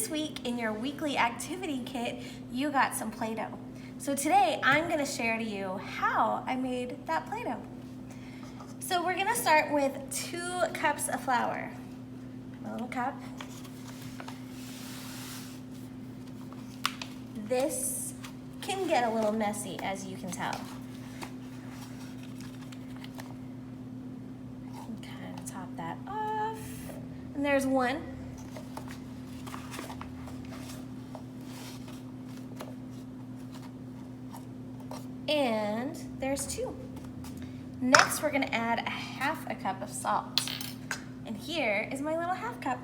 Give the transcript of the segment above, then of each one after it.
this week in your weekly activity kit, you got some Play-Doh. So today I'm gonna share to you how I made that Play-Doh. So we're gonna start with 2 cups of flour. A little cup. This can get a little messy, as you can tell. Kind of top that off. And there's 1. And there's 2. Next, we're gonna add a 1/2 cup of salt. And here is my little 1/2 cup.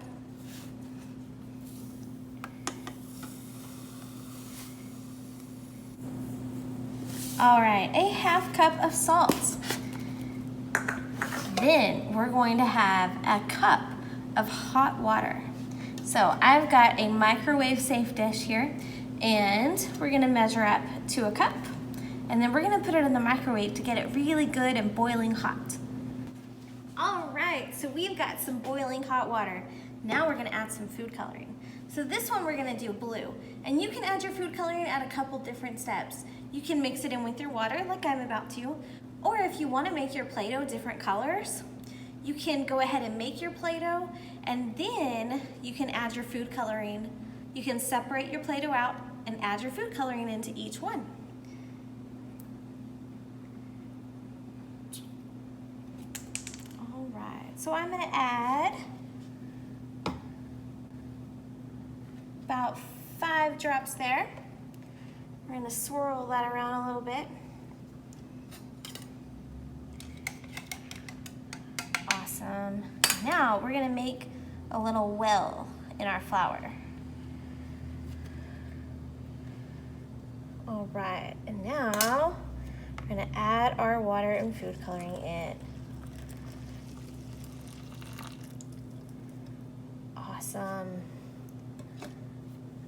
All right, a 1/2 cup of salt. Then we're going to have a cup of hot water. So I've got a microwave safe dish here, and we're gonna measure up to a cup. And then we're gonna put it in the microwave to get it really good and boiling hot. All right, so we've got some boiling hot water. Now we're gonna add some food coloring. So this one we're gonna do blue. And you can add your food coloring at a couple different steps. You can mix it in with your water like I'm about to. Or if you wanna make your Play-Doh different colors, you can go ahead and make your Play-Doh and then you can add your food coloring. You can separate your Play-Doh out and add your food coloring into each one. All right, so I'm gonna add about 5 drops there. We're gonna swirl that around a little bit. Awesome. Now we're gonna make a little well in our flour. All right, and now we're gonna add our water and food coloring in. Awesome.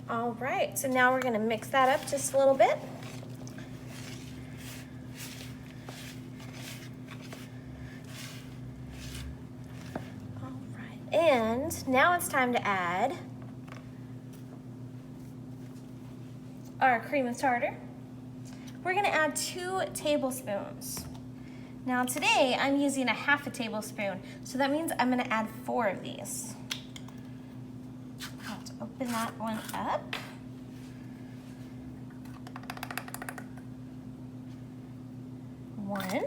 All right, so now we're gonna mix that up just a little bit. All right, and now it's time to add our cream of tartar. We're gonna add 2 tablespoons. Now today I'm using a 1/2 tablespoon, so that means I'm gonna add 4 of these. Open that one up. One,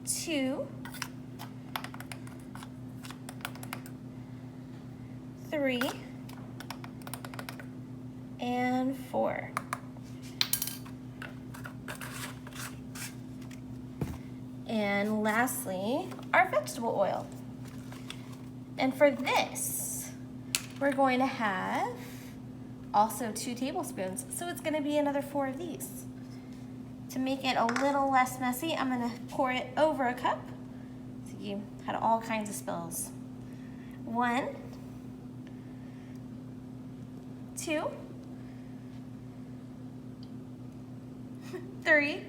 2, 3, and 4. And lastly, our vegetable oil. And for this, we're going to have also 2 tablespoons. So it's gonna be another 4 of these. To make it a little less messy, I'm gonna pour it over a cup. So you had all kinds of spills. 1, 2, 3,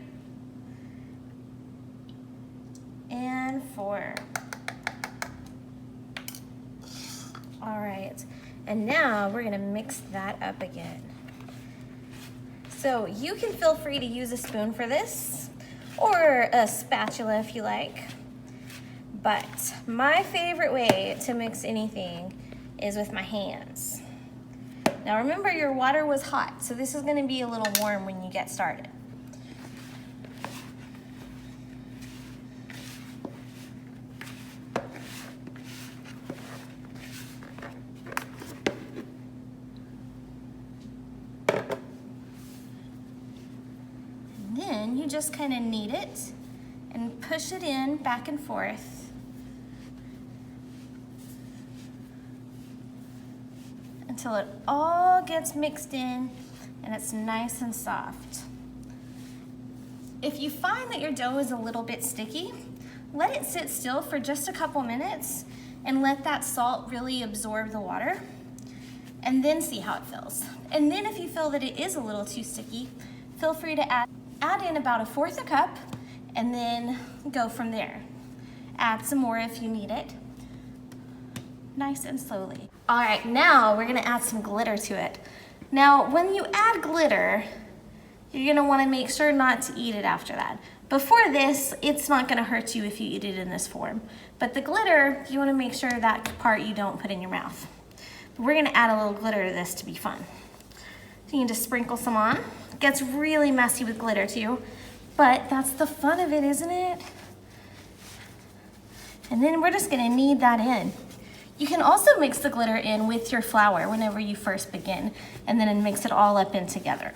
and 4. All right, and now we're gonna mix that up again. So you can feel free to use a spoon for this, or a spatula if you like. But my favorite way to mix anything is with my hands. Now remember, your water was hot, so this is gonna be a little warm when you get started. Then you just kind of knead it and push it in back and forth until it all gets mixed in and it's nice and soft. If you find that your dough is a little bit sticky, let it sit still for just a couple minutes and let that salt really absorb the water, and then see how it feels. And then if you feel that it is a little too sticky, feel free to add in about 1/4 cup and then go from there. Add some more if you need it. nice and slowly. All right, now we're gonna add some glitter to it. Now, when you add glitter, you're gonna wanna make sure not to eat it after that. Before this, it's not gonna hurt you if you eat it in this form. But the glitter, you wanna make sure that part you don't put in your mouth. But we're gonna add a little glitter to this to be fun. So you can just sprinkle some on. It gets really messy with glitter too, but that's the fun of it, isn't it? And then we're just gonna knead that in. You can also mix the glitter in with your flour whenever you first begin, and then mix it all up in together.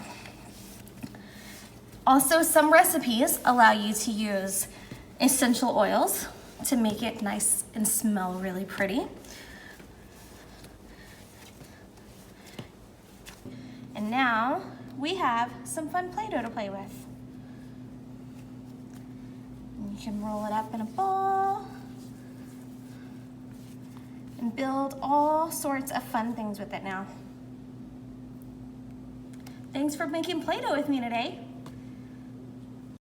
Also, some recipes allow you to use essential oils to make it nice and smell really pretty. And now we have some fun Play-Doh to play with. And you can roll it up in a ball and build all sorts of fun things with it now. Thanks for making Play-Doh with me today.